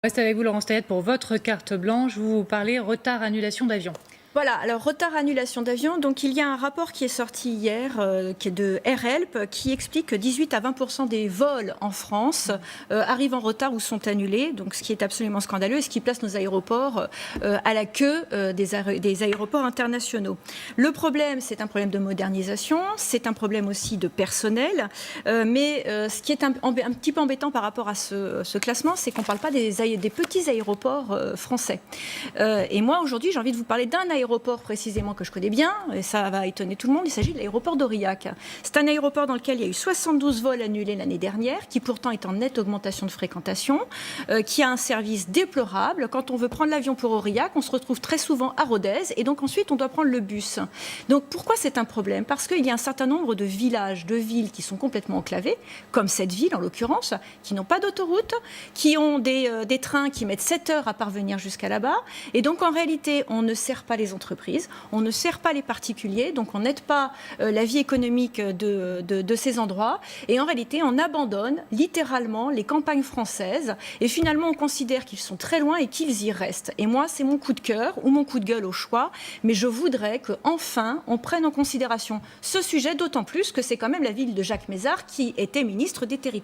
Reste avec vous, Laurence Tayeb, pour votre carte blanche. Vous parlez retard, annulation d'avion. Voilà, alors retard, annulation d'avion. Donc il y a un rapport qui est sorti hier, qui est de AirHelp, qui explique que 18 à 20% des vols en France arrivent en retard ou sont annulés. Donc ce qui est absolument scandaleux et ce qui place nos aéroports à la queue des aéroports internationaux. Le problème, c'est un problème de modernisation, c'est un problème aussi de personnel. Mais ce qui est un petit peu embêtant par rapport à ce classement, c'est qu'on ne parle pas des petits aéroports français. Et moi, aujourd'hui, j'ai envie de vous parler d'un aéroport précisément que je connais bien, et ça va étonner tout le monde, il s'agit de l'aéroport d'Aurillac. C'est un aéroport dans lequel il y a eu 72 vols annulés l'année dernière, qui pourtant est en nette augmentation de fréquentation, qui a un service déplorable. Quand on veut prendre l'avion pour Aurillac, on se retrouve très souvent à Rodez, et donc ensuite on doit prendre le bus. Donc pourquoi c'est un problème? Parce qu'il y a un certain nombre de villages, de villes qui sont complètement enclavés, comme cette ville en l'occurrence, qui n'ont pas d'autoroute, qui ont des trains qui mettent 7 heures à parvenir jusqu'à là-bas, et donc en réalité on ne sert pas les entreprises, on ne sert pas les particuliers, donc on n'aide pas la vie économique de ces endroits, et en réalité on abandonne littéralement les campagnes françaises, et finalement on considère qu'ils sont très loin et qu'ils y restent. Et moi c'est mon coup de cœur ou mon coup de gueule au choix, mais je voudrais qu'enfin on prenne en considération ce sujet, d'autant plus que c'est quand même la ville de Jacques Mézard qui était ministre des Territoires.